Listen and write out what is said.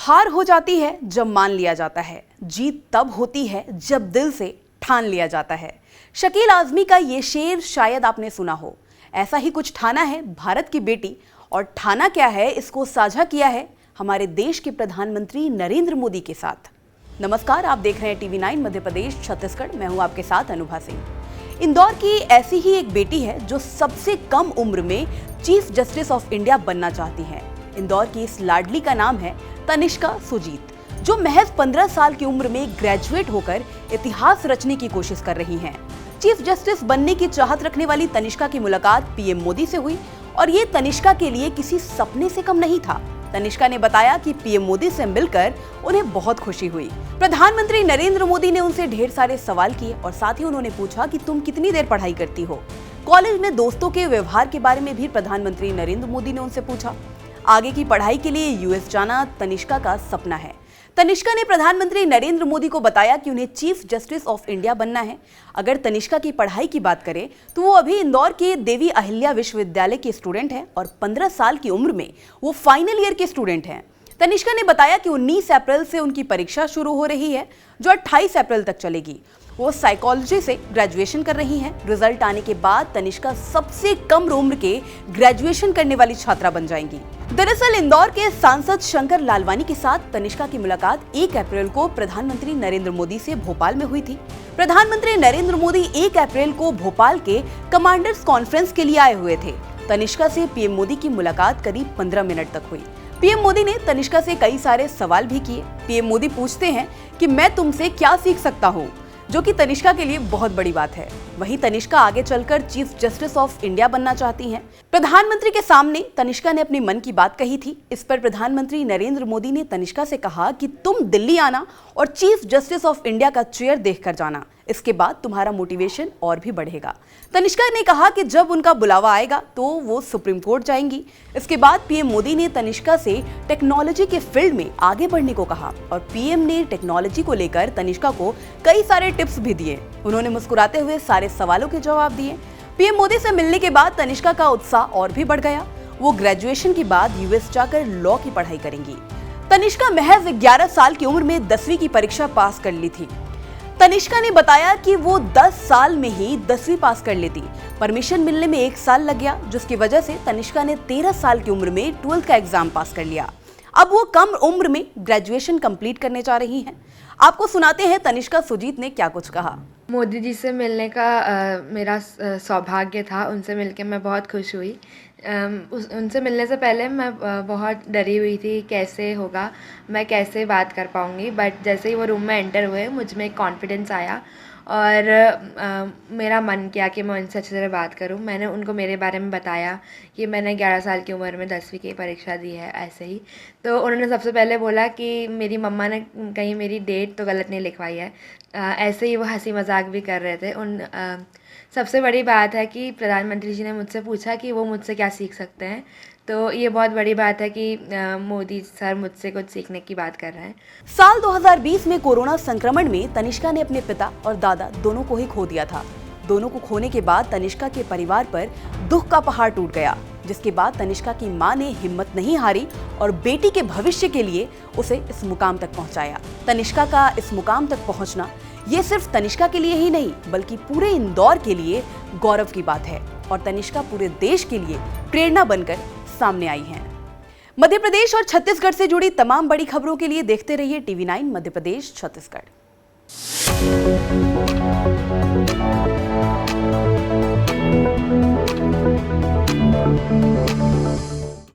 हार हो जाती है जब मान लिया जाता है, जीत तब होती है जब दिल से ठान लिया जाता है। शकील आजमी का ये शेर शायद आपने सुना हो। ऐसा ही कुछ ठाना है भारत की बेटी, और ठाना क्या है इसको साझा किया है हमारे देश के प्रधानमंत्री नरेंद्र मोदी के साथ। नमस्कार, आप देख रहे हैं टीवी 9 मध्य प्रदेश छत्तीसगढ़। मैं हूं आपके साथ अनुभा सिंह। इंदौर की ऐसी ही एक बेटी है जो सबसे कम उम्र में चीफ जस्टिस ऑफ इंडिया बनना चाहती है। इंदौर की इस लाडली का नाम है तनिष्का सुजीत, जो महज 15 साल की उम्र में ग्रेजुएट होकर इतिहास रचने की कोशिश कर रही हैं। चीफ जस्टिस बनने की चाहत रखने वाली तनिष्का की मुलाकात पीएम मोदी से हुई, और ये तनिष्का के लिए किसी सपने से कम नहीं था। तनिष्का ने बताया कि पीएम मोदी से मिलकर उन्हें बहुत खुशी हुई। प्रधानमंत्री नरेंद्र मोदी ने उनसे ढेर सारे सवाल किए और साथ ही उन्होंने पूछा कि तुम कितनी देर पढ़ाई करती हो। कॉलेज में दोस्तों के व्यवहार के बारे में भी प्रधानमंत्री नरेंद्र मोदी ने उनसे पूछा। आगे की पढ़ाई के लिए यूएस जाना तनिष्का का सपना है। तनिष्का ने प्रधानमंत्री नरेंद्र मोदी को बताया कि उन्हें चीफ जस्टिस ऑफ इंडिया बनना है। अगर तनिष्का की पढ़ाई की बात करें तो वो अभी इंदौर के देवी अहिल्या विश्वविद्यालय की स्टूडेंट है और 15 साल की उम्र में वो फाइनल ईयर के स्टूडेंट हैं। तनिष्का ने बताया कि 19 अप्रैल से उनकी परीक्षा शुरू हो रही है, जो 28 अप्रैल तक चलेगी। वो साइकोलॉजी से ग्रेजुएशन कर रही हैं। रिजल्ट आने के बाद तनिष्का सबसे कम उम्र के ग्रेजुएशन करने वाली छात्रा बन जाएंगी। दरअसल इंदौर के सांसद शंकर लालवानी के साथ तनिष्का की मुलाकात 1 अप्रैल को प्रधानमंत्री नरेंद्र मोदी से भोपाल में हुई थी। प्रधानमंत्री नरेंद्र मोदी 1 अप्रैल को भोपाल के कमांडर्स कॉन्फ्रेंस के लिए आए हुए थे। तनिष्का से पीएम मोदी की मुलाकात करीब 15 मिनट तक हुई। पीएम मोदी ने तनिष्का से कई सारे सवाल भी किए। पीएम मोदी पूछते हैं कि मैं तुमसे क्या सीख सकता हूँ, जो कि तनिष्का के लिए बहुत बड़ी बात है। वहीं तनिष्का आगे चलकर चीफ जस्टिस ऑफ इंडिया बनना चाहती हैं। प्रधानमंत्री के सामने तनिष्का ने अपनी मन की बात कही थी। इस पर प्रधानमंत्री नरेंद्र मोदी ने तनिष्का से कहा कि तुम दिल्ली आना और चीफ जस्टिस ऑफ इंडिया का चेयर देखकर जाना, इसके बाद तुम्हारा मोटिवेशन और भी बढ़ेगा। तनिष्का ने कहा कि जब उनका बुलावा आएगा तो वो सुप्रीम कोर्ट जाएंगी। इसके बाद पीएम मोदी ने तनिष्का से टेक्नोलॉजी के फील्ड में आगे बढ़ने को कहा और पीएम ने टेक्नोलॉजी को लेकर तनिष्का को कई सारे टिप्स भी दिए। उन्होंने मुस्कुराते हुए सारे सवालों के जवाब दिए। पीएम मोदी से मिलने के बाद तनिष्का का उत्साह और भी बढ़ गया। वो ग्रेजुएशन के बाद यूएस जाकर लॉ की पढ़ाई करेंगी। तनिष्का महज 11 साल की उम्र में 10वीं की परीक्षा पास कर ली थी। तनिष्का ने बताया कि वो 10 साल में ही 10वीं पास कर लेती। परमिशन मिलने में 1 साल लग गया, जिसकी वजह से तनिष्का ने 13 साल की उम्र में 12th का एग्जाम पास कर लिया। अब वो कम उम्र में ग्रेजुएशन कंप्लीट करने जा रही हैं। आपको सुनाते हैं तनिष्का सुजीत ने क्या कुछ कहा। मोदी जी से मिलने का मेरा सौभाग्य था। उनसे मिलके मैं बहुत खुश हुई। उनसे मिलने से पहले मैं बहुत डरी हुई थी, कैसे होगा, मैं कैसे बात कर पाऊँगी। बट जैसे ही वो रूम में एंटर हुए मुझ में एक कॉन्फिडेंस आया और मेरा मन किया कि मैं उनसे अच्छी तरह बात करूं। मैंने उनको मेरे बारे में बताया कि मैंने 11 साल की उम्र में 10वीं की परीक्षा दी है ऐसे ही। तो उन्होंने सबसे पहले बोला कि मेरी मम्मा ने कहीं मेरी डेट तो गलत नहीं लिखवाई है। ऐसे ही वो हंसी मजाक भी कर रहे थे। सबसे बड़ी बात है कि प्रधानमंत्री जी ने मुझसे पूछा कि वो मुझसे क्या सीख सकते हैं। तो ये बहुत बड़ी बात है कि मोदी सर मुझसे कुछ सीखने की बात कर रहे हैं। साल 2020 में कोरोना संक्रमण में तनिष्का ने अपने पिता और दादा दोनों को ही खो दिया था। दोनों को खोने के बाद तनिष्का के परिवार पर दुख का पहाड़ टूट गया, जिसके बाद तनिष्का की मां ने हिम्मत नहीं हारी और बेटी के भविष्य के लिए उसे इस मुकाम तक पहुंचाया। तनिष्का का इस मुकाम तक पहुंचना ये सिर्फ तनिष्का के लिए ही नहीं बल्कि पूरे इंदौर के लिए गौरव की बात है, और तनिष्का पूरे देश के लिए प्रेरणा बनकर सामने आई हैं। मध्य प्रदेश और छत्तीसगढ़ से जुड़ी तमाम बड़ी खबरों के लिए देखते रहिए टीवी 9 मध्य प्रदेश छत्तीसगढ़।